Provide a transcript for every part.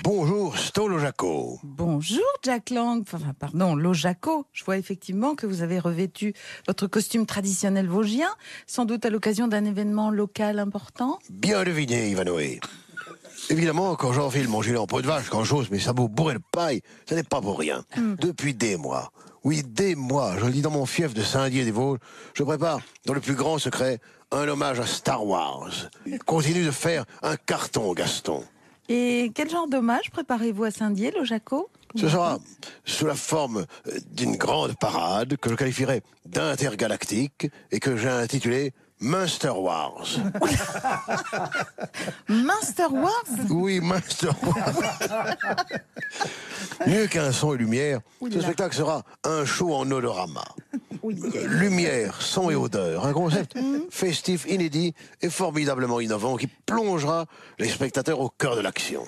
Bonjour, Stolo Jaco. Bonjour Jack Lang, Lojaco. Je vois effectivement que vous avez revêtu votre costume traditionnel vosgien, sans doute à l'occasion d'un événement local important. Bien deviné, Ivanoé. Évidemment, quand j'enfile mon gilet en peau de vache, quand j'ose mes sabots bourrés de paille, ce n'est pas pour rien. Depuis des mois, oui, des mois, je le dis dans mon fief de Saint-Dié-des-Vosges, je prépare, dans le plus grand secret, un hommage à Star Wars. Continue de faire un carton, Gaston. Et quel genre d'hommage préparez-vous à Saint-Dié, Lojaco? Ce sera sous la forme d'une grande parade que je qualifierai d'intergalactique et que j'ai intitulée Munster Wars. Munster Wars? Oui, Munster Wars. Mieux qu'un son et lumière, ce spectacle sera un show en odorama. Lumière, son et odeur, un concept festif, inédit et formidablement innovant qui plongera les spectateurs au cœur de l'action.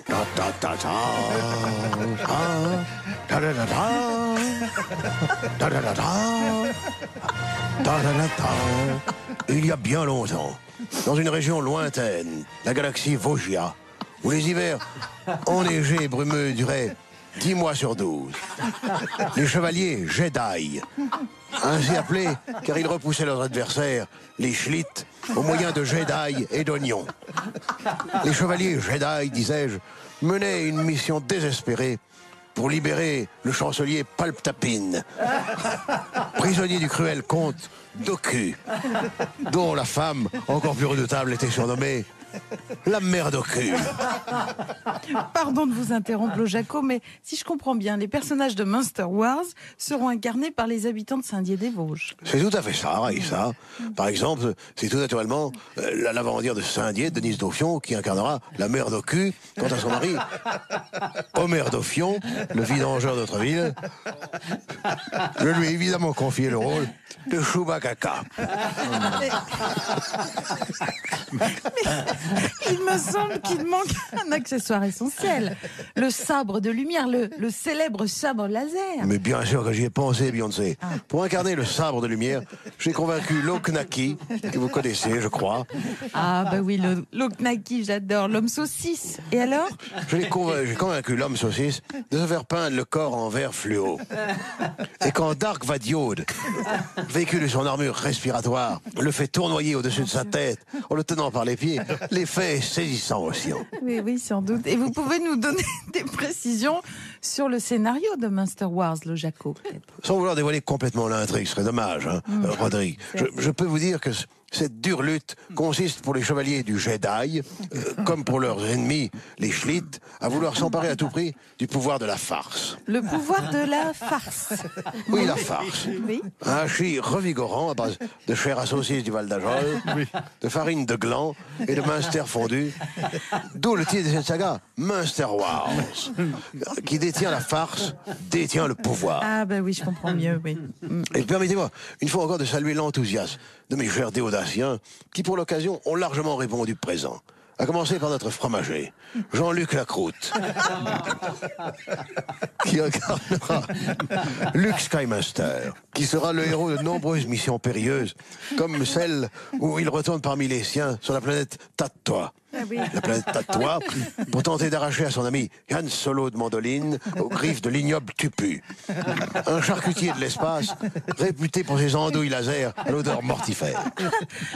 Il y a bien longtemps, dans une région lointaine, la galaxie Vosgia, où les hivers enneigés et brumeux duraient 10 mois sur 12. Les chevaliers Jedi, ainsi appelés car ils repoussaient leurs adversaires, les Schlitts, au moyen de Jedi et d'oignons. Les chevaliers Jedi, disais-je, menaient une mission désespérée pour libérer le chancelier Palpatine, prisonnier du cruel comte Doku, dont la femme, encore plus redoutable, était surnommée la mère Doku. Pardon de vous interrompre, Lojaco, mais si je comprends bien, les personnages de Munster Wars seront incarnés par les habitants de Saint-Dié-des-Vosges. C'est tout à fait ça, Raïssa. Par exemple, c'est tout naturellement la lavandière de Saint-Dié, Denise Dauphion, qui incarnera la mère Doku, quant à son mari, Homer Dauphion, le vidangeur de notre ville. Je lui ai évidemment confié le rôle de Chewbacca. Il me semble qu'il manque un accessoire essentiel. Le sabre de lumière, le célèbre sabre laser. Mais bien sûr que j'y ai pensé, Beyoncé. Pour incarner le sabre de lumière, j'ai convaincu Loknaki, que vous connaissez, je crois. Ah bah oui, le Loknaki, j'adore. L'homme saucisse. Et alors? J'ai convaincu l'homme saucisse de se faire peindre le corps en vert fluo. Et quand Dark Vadiode, vécu de son armure respiratoire, le fait tournoyer au-dessus de sa tête en le tenant par les pieds, l'effet est saisissant aussi. Oui, oui, sans doute. Et vous pouvez nous donner des précisions sur le scénario de Munster Wars, Lojaco, peut-être? Sans vouloir dévoiler complètement l'intrigue, ce serait dommage, Rodrigue. Je peux vous dire que cette dure lutte consiste pour les chevaliers du Jedi, comme pour leurs ennemis, les Schlitts, à vouloir s'emparer à tout prix du pouvoir de la farce. Le pouvoir de la farce. Oui, la farce. Oui. Un hachis revigorant à base de chair à saucisse du Val d'Ajol, de farine de gland et de Munster fondu. D'où le titre de cette saga, Munster Wars. Qui détient la farce, détient le pouvoir. Ah ben oui, je comprends mieux, oui. Et permettez-moi, une fois encore, de saluer l'enthousiasme de mes chers déodaciens, qui pour l'occasion ont largement répondu présent. À commencer par notre fromager, Jean-Luc Lacroute, qui incarnera Luke Skymaster, qui sera le héros de nombreuses missions périlleuses, comme celle où il retourne parmi les siens sur la planète Tatooine. La planète Tatooine, pour tenter d'arracher à son ami Han Solo de Mandoline aux griffes de l'ignoble Tupu. Un charcutier de l'espace, réputé pour ses andouilles laser à l'odeur mortifère.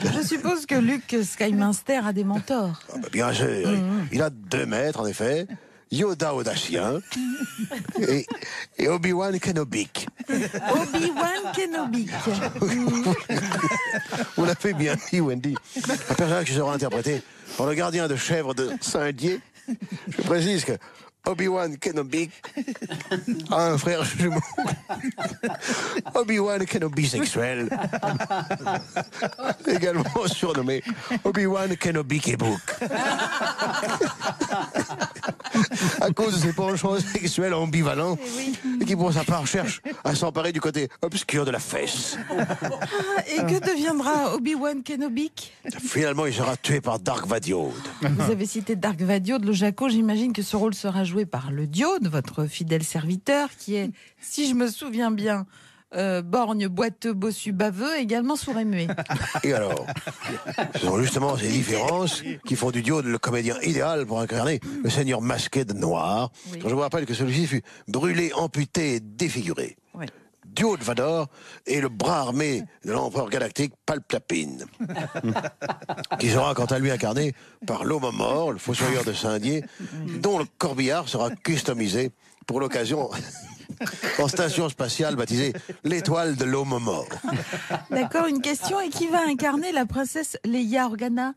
Je suppose que Luke Skymaster a des mentors. Ah bah bien sûr, il a 2 maîtres en effet, Yoda Audacien et Obi-Wan Kenobi. Obi-Wan Kenobi. Vous l'avez bien dit, Wendy. Un personnage qui sera interprété par le gardien de chèvre de Saint-Dié. Je précise que Obi-Wan Kenobi a un frère jumeau. Obi-Wan Kenobi sexuel. Également surnommé Obi-Wan Kenobi Kebook. À cause de ses penchants sexuels ambivalents, et qui pour sa part cherche à s'emparer du côté obscur de la fesse. Et que deviendra Obi-Wan Kenobi? Finalement, il sera tué par Dark Vadiode. Vous avez cité Dark Vadiode, Lojaco, j'imagine que ce rôle sera joué par le Diode, votre fidèle serviteur, qui est, si je me souviens bien, borgne, boiteux, bossu, baveux, également sourd et muet. Et alors, ce sont justement ces différences qui font du duo le comédien idéal pour incarner le seigneur masqué de noir. Oui. Je vous rappelle que celui-ci fut brûlé, amputé et défiguré. Oui. Duo de Vador et le bras armé de l'empereur galactique Palpatine, qui sera quant à lui incarné par l'homme mort, le fossoyeur de Saint-Dié, dont le corbillard sera customisé pour l'occasion en station spatiale baptisée l'Étoile de l'homme mort. D'accord, une question. Et qui va incarner la princesse Leia Organa?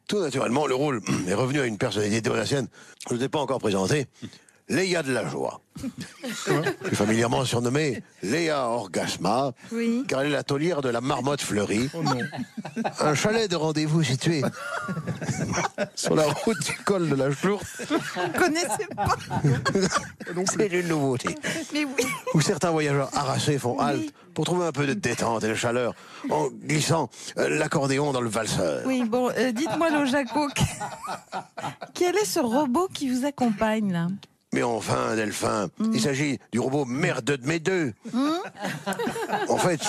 Tout naturellement, le rôle est revenu à une personnalité déodacienne que je ne t'ai pas encore présentée, Leia de la Joie. Plus familièrement surnommée Leia Orgasma, Oui. car elle est la taulière de la marmotte fleurie. Oh non. Un chalet de rendez-vous situé sur la route du col de la Chlourte. Vous ne connaissez pas? C'est une nouveauté. Mais oui. Où certains voyageurs harassés font halte pour trouver un peu de détente et de chaleur en glissant l'accordéon dans le valseur. Oui, bon, dites-moi, Lojaco, quel est ce robot qui vous accompagne, là? Mais enfin, Delphin, il s'agit du robot merde de mes deux. En fait,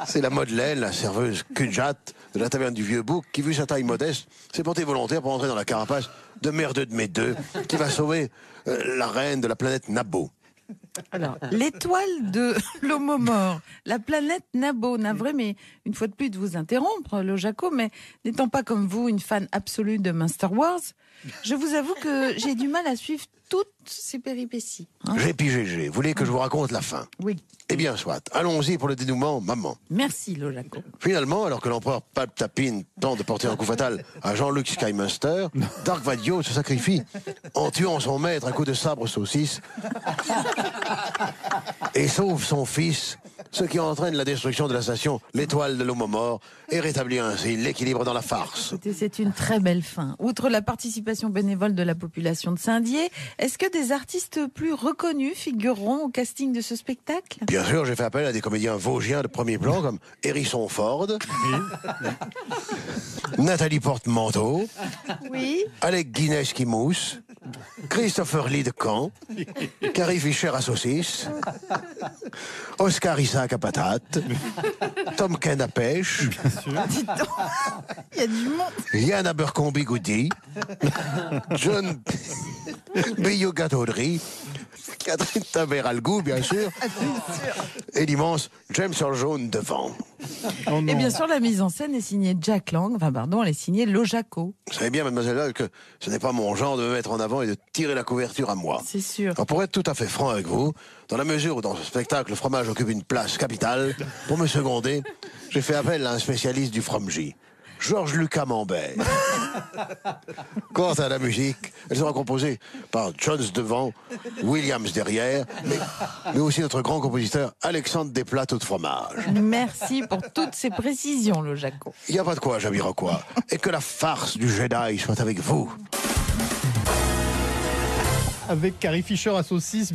c'est la Madeleine, la serveuse Kudjat de la taverne du Vieux Bouc, qui, vu sa taille modeste, s'est portée volontaire pour entrer dans la carapace de merde de mes deux, qui va sauver la reine de la planète Nabo. Alors, l'étoile de l'homo mort, la planète Nabo, navré, mais une fois de plus de vous interrompre, Lojaco, mais n'étant pas comme vous une fan absolue de Master Wars, je vous avoue que j'ai du mal à suivre toutes ces péripéties. Hein. GPGG, vous voulez que je vous raconte la fin? Oui, Eh bien, soit. Allons-y pour le dénouement, maman. merci Lojaco. Finalement, alors que l'empereur Palpatine tente de porter un coup fatal à Jean-Luc Skymaster, Dark Vador se sacrifie en tuant son maître à coups de sabre saucisse et sauve son fils, ce qui entraîne la destruction de la station L'Étoile de l'Homme mort et rétablit ainsi l'équilibre dans la farce. Écoutez, c'est une très belle fin. Outre la participation bénévole de la population de Saint-Dié, est-ce que des artistes plus reconnus figureront au casting de ce spectacle? Bien sûr, j'ai fait appel à des comédiens vosgiens de premier plan comme Hérisson Ford, Nathalie Porte-Manteau, Oui. Alec Guinness qui mousse, Christopher Lee de Caen, Carrie Fisher à saucisse, Oscar Isaac à patate, Tom Ken à pêche, Dites donc, il y a du monde. Yann Abercrombie Goody, John Bayou Gâteauderie, Catherine Taber-Algou, bien sûr, et l'immense James Earl Jones devant. Oh non. Et bien sûr, la mise en scène est signée Jack Lang, enfin pardon, elle est signée Lojaco. Vous savez bien, mademoiselle, que ce n'est pas mon genre de me mettre en avant et de tirer la couverture à moi. C'est sûr. Alors, pour être tout à fait franc avec vous, dans la mesure où dans ce spectacle, le fromage occupe une place capitale, pour me seconder, j'ai fait appel à un spécialiste du fromager, Georges Lucas Mambert. Quant à la musique, elle sera composée par Jones devant, Williams derrière, mais aussi notre grand compositeur Alexandre Desplat de fromage. Merci pour toutes ces précisions, Lojaco. Il n'y a pas de quoi, Jamiroquai. Et que la farce du Jedi soit avec vous. Avec Carrie Fisher à saucisse.